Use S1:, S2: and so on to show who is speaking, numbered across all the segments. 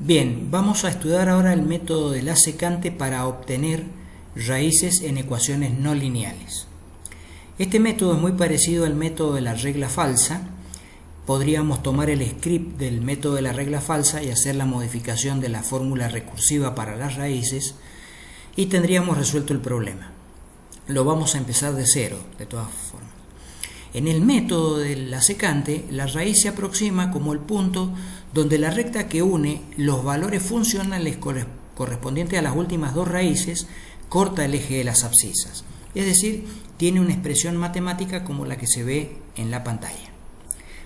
S1: Bien, vamos a estudiar ahora el método de la secante para obtener raíces en ecuaciones no lineales. Este método es muy parecido al método de la regla falsa. Podríamos tomar el script del método de la regla falsa y hacer la modificación de la fórmula recursiva para las raíces y tendríamos resuelto el problema. Lo vamos a empezar de cero, de todas formas. En el método de la secante, la raíz se aproxima como el punto donde la recta que une los valores funcionales correspondientes a las últimas dos raíces corta el eje de las abscisas. Es decir, tiene una expresión matemática como la que se ve en la pantalla.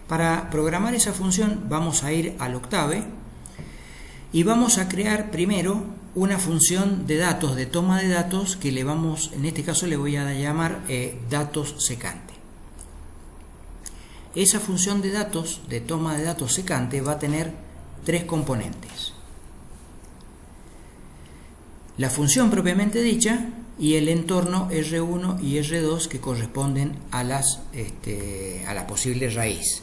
S1: Para programar esa función vamos a ir al Octave y vamos a crear primero una función de datos, de toma de datos, que en este caso le voy a llamar datos secante. Esa función de datos, de toma de datos secante, va a tener tres componentes: la función propiamente dicha y el entorno R1 y R2 que corresponden a la posible raíz.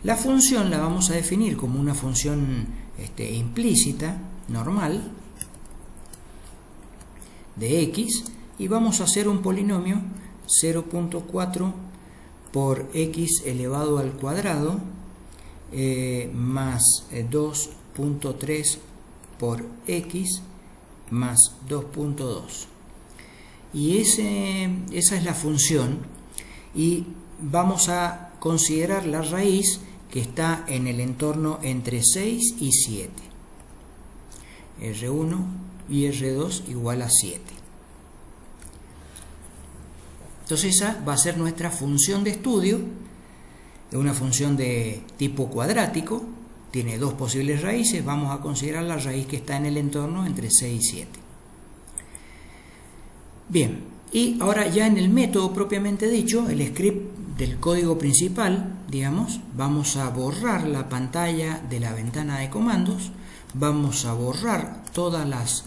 S1: La función la vamos a definir como una función implícita, normal, de x, y vamos a hacer un polinomio 0.4 por x elevado al cuadrado más 2.3 por x más 2.2. Y esa es la función, y vamos a considerar la raíz que está en el entorno entre 6 y 7. R1 y R2 igual a 7. Entonces esa va a ser nuestra función de estudio, una función de tipo cuadrático, tiene dos posibles raíces. Vamos a considerar la raíz que está en el entorno entre 6 y 7. Bien, y ahora ya en el método propiamente dicho, el script del código principal, digamos, vamos a borrar la pantalla de la ventana de comandos, vamos a borrar todas las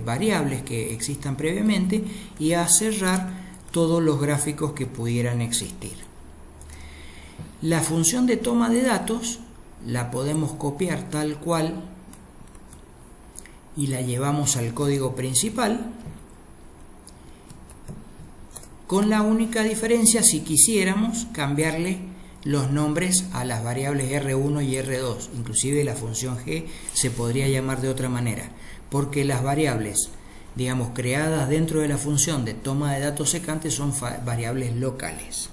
S1: variables que existan previamente y a cerrar todos los gráficos que pudieran existir. La función de toma de datos la podemos copiar tal cual y la llevamos al código principal, con la única diferencia, si quisiéramos, cambiarle los nombres a las variables R1 y R2. Inclusive la función G se podría llamar de otra manera, porque las variables, digamos, creadas dentro de la función de toma de datos secante son variables locales.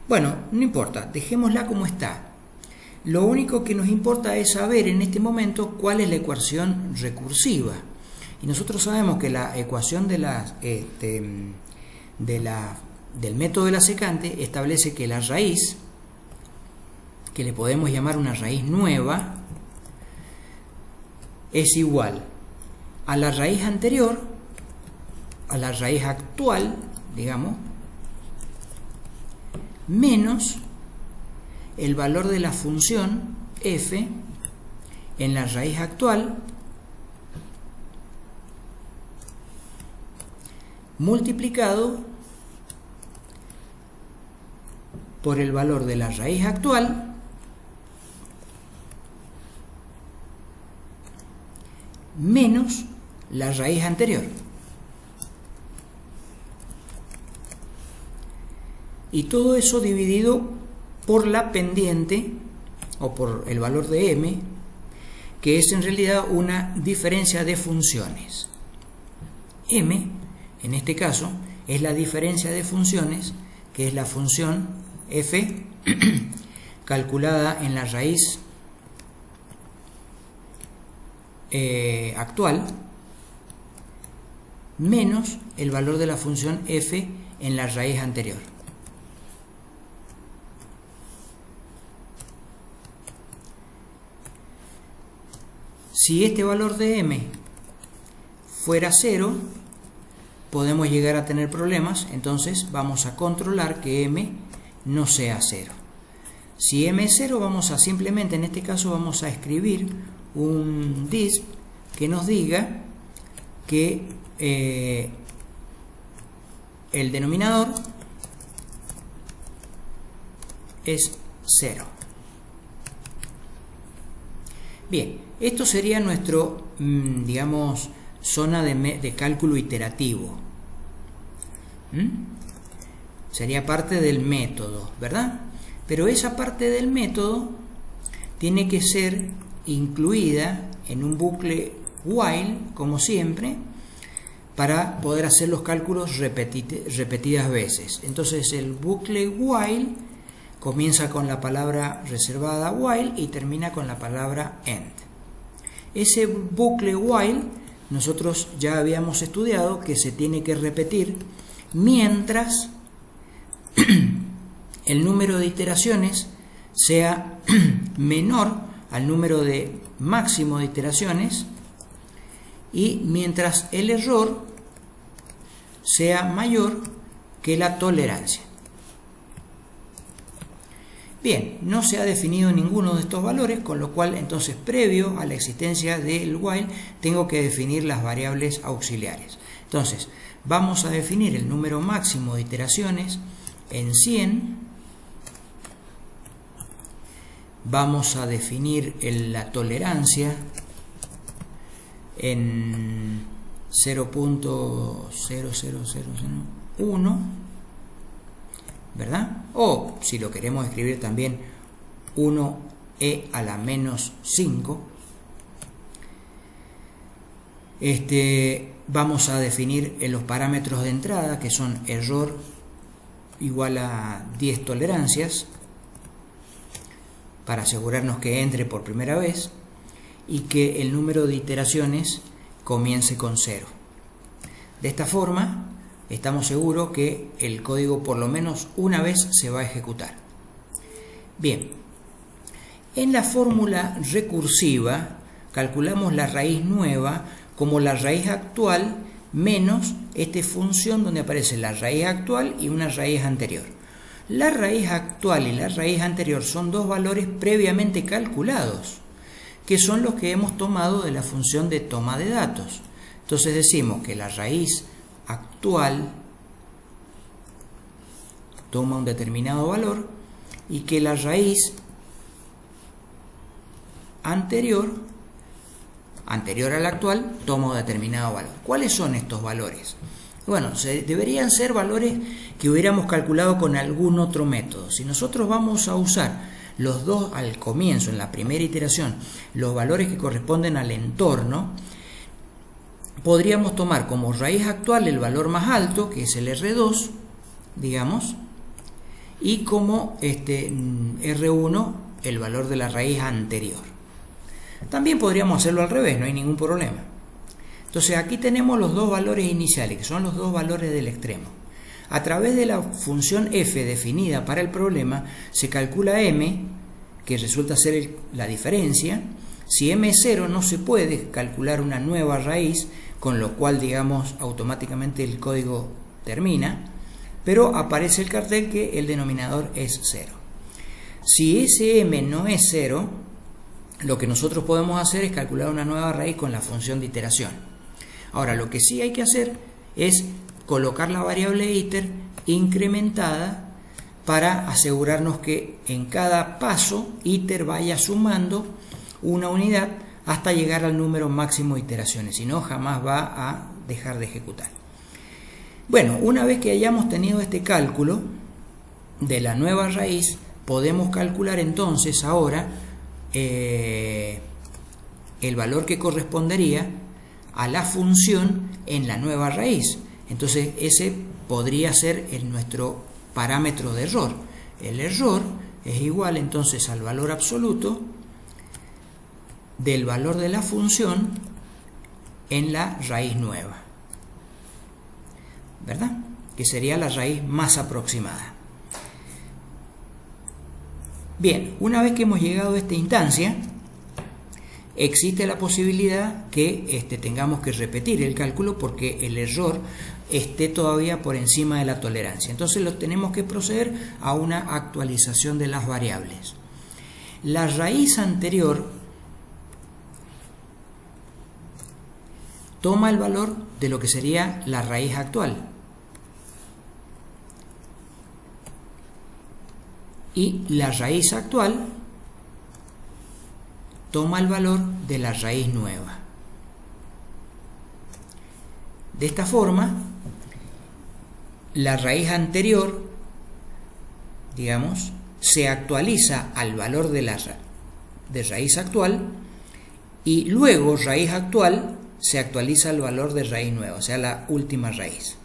S1: Bueno, no importa, dejémosla como está. Lo único que nos importa es saber en este momento cuál es la ecuación recursiva. Y nosotros sabemos que la ecuación del método de la secante establece que la raíz, que le podemos llamar una raíz nueva, es igual a la raíz anterior, a la raíz actual, digamos, menos el valor de la función f en la raíz actual multiplicado por el valor de la raíz actual menos la raíz anterior. Y todo eso dividido por la pendiente, o por el valor de m, que es en realidad una diferencia de funciones. M, en este caso, es la diferencia de funciones, que es la función f calculada en la raíz actual menos el valor de la función f en la raíz anterior. Si este valor de m fuera 0, podemos llegar a tener problemas. Entonces vamos a controlar que m no sea 0. Si m es 0, vamos a simplemente, en este caso, vamos a escribir un disp que nos diga que el denominador es 0. Bien, esto sería nuestro, digamos, zona de cálculo iterativo. Sería parte del método, ¿verdad? Pero esa parte del método tiene que ser incluida en un bucle while, como siempre, para poder hacer los cálculos repetidas veces. Entonces el bucle while comienza con la palabra reservada while y termina con la palabra end. Ese bucle while nosotros ya habíamos estudiado que se tiene que repetir mientras el número de iteraciones sea menor al número de máximo de iteraciones y mientras el error sea mayor que la tolerancia. Bien, no se ha definido ninguno de estos valores, con lo cual entonces previo a la existencia del while tengo que definir las variables auxiliares. Entonces vamos a definir el número máximo de iteraciones en 100, vamos a definir la tolerancia en 0.00001, ¿verdad? O si lo queremos escribir también 1e a la menos 5. Vamos a definir los parámetros de entrada, que son error igual a 10 tolerancias, para asegurarnos que entre por primera vez y que el número de iteraciones comience con 0. De esta forma estamos seguros que el código por lo menos una vez se va a ejecutar. Bien, en la fórmula recursiva calculamos la raíz nueva como la raíz actual menos esta función donde aparece la raíz actual y una raíz anterior. La raíz actual y la raíz anterior son dos valores previamente calculados, que son los que hemos tomado de la función de toma de datos. Entonces decimos que la raíz actual toma un determinado valor y que la raíz anterior a la actual toma un determinado valor. ¿Cuáles son estos valores? Bueno, deberían ser valores que hubiéramos calculado con algún otro método. Si nosotros vamos a usar los dos al comienzo, en la primera iteración, los valores que corresponden al entorno, podríamos tomar como raíz actual el valor más alto, que es el R2, digamos, y como R1 el valor de la raíz anterior. También podríamos hacerlo al revés, no hay ningún problema. Entonces aquí tenemos los dos valores iniciales, que son los dos valores del extremo. A través de la función f definida para el problema, se calcula m, que resulta ser la diferencia. Si m es 0, no se puede calcular una nueva raíz, con lo cual, digamos, automáticamente el código termina, pero aparece el cartel que el denominador es 0. Si ese m no es 0, lo que nosotros podemos hacer es calcular una nueva raíz con la función de iteración. Ahora, lo que sí hay que hacer es colocar la variable iter incrementada para asegurarnos que en cada paso iter vaya sumando una unidad hasta llegar al número máximo de iteraciones, si no jamás va a dejar de ejecutar. Bueno, una vez que hayamos tenido este cálculo de la nueva raíz, podemos calcular entonces ahora el valor que correspondería a la función en la nueva raíz. Entonces ese podría ser nuestro parámetro de error. El error es igual entonces al valor absoluto del valor de la función en la raíz nueva, ¿verdad? Que sería la raíz más aproximada. Bien, una vez que hemos llegado a esta instancia, existe la posibilidad que tengamos que repetir el cálculo porque el error esté todavía por encima de la tolerancia. Entonces tenemos que proceder a una actualización de las variables. La raíz anterior toma el valor de lo que sería la raíz actual. Y la raíz actual toma el valor de la raíz nueva. De esta forma, la raíz anterior, digamos, se actualiza al valor de raíz actual, y luego raíz actual se actualiza al valor de raíz nueva, o sea, la última raíz.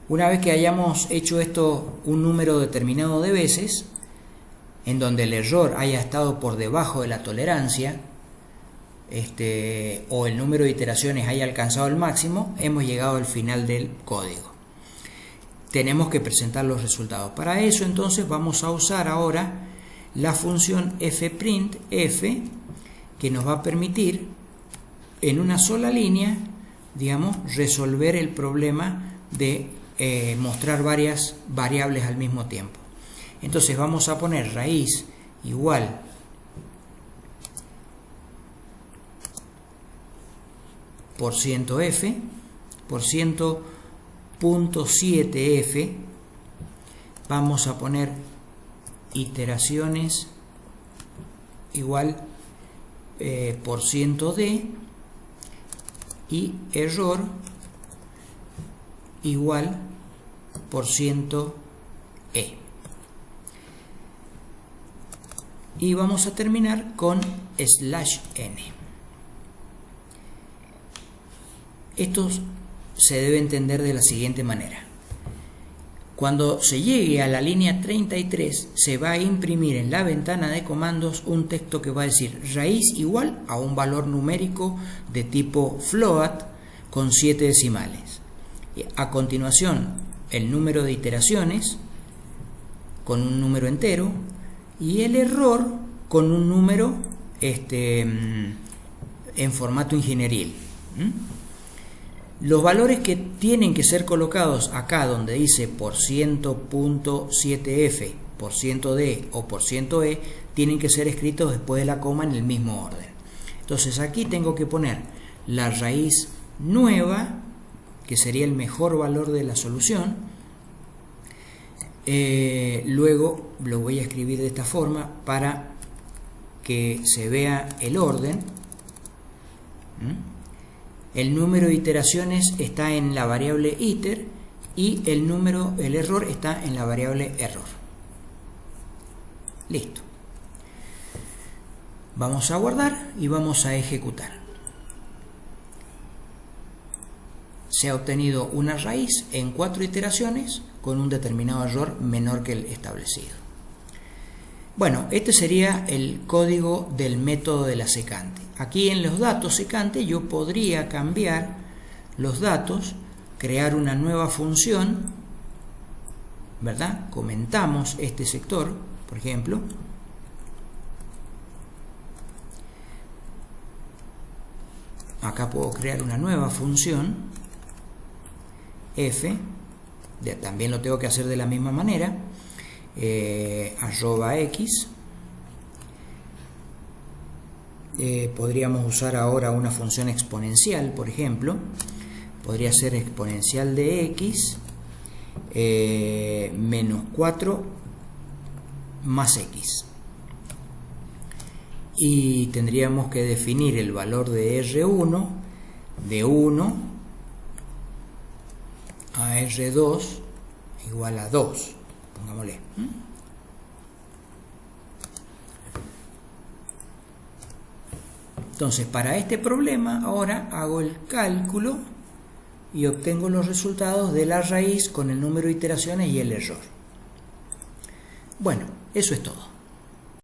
S1: Una vez que hayamos hecho esto un número determinado de veces, en donde el error haya estado por debajo de la tolerancia, o el número de iteraciones haya alcanzado el máximo, hemos llegado al final del código. Tenemos que presentar los resultados. Para eso, entonces, vamos a usar ahora la función fprintf, que nos va a permitir en una sola línea, digamos, resolver el problema de mostrar varias variables al mismo tiempo. Entonces vamos a poner raíz igual %f, %.7f, vamos a poner iteraciones igual %d y error igual %e. Y vamos a terminar con /n. Esto se debe entender de la siguiente manera. Cuando se llegue a la línea 33, se va a imprimir en la ventana de comandos un texto que va a decir raíz igual a un valor numérico de tipo float con 7 decimales. A continuación, el número de iteraciones con un número entero y el error con un número en formato ingenieril. Los valores que tienen que ser colocados acá donde dice %.7f, %d o %e tienen que ser escritos después de la coma en el mismo orden. Entonces aquí tengo que poner la raíz nueva, que sería el mejor valor de la solución. Luego lo voy a escribir de esta forma para que se vea el orden. El número de iteraciones está en la variable iter y el error está en la variable error. Listo. Vamos a guardar y vamos a ejecutar. Se ha obtenido una raíz en 4 iteraciones con un determinado error menor que el establecido. Bueno, este sería el código del método de la secante. Aquí en los datos secante yo podría cambiar los datos, crear una nueva función, ¿verdad? Comentamos este sector, por ejemplo. Acá puedo crear una nueva función, f, también lo tengo que hacer de la misma manera, @x. Podríamos usar ahora una función exponencial, por ejemplo. Podría ser exponencial de x menos 4 más x. Y tendríamos que definir el valor de R1 de 1 a R2 igual a 2. Pongámosle. Entonces, para este problema, ahora hago el cálculo y obtengo los resultados de la raíz con el número de iteraciones y el error. Bueno, eso es todo.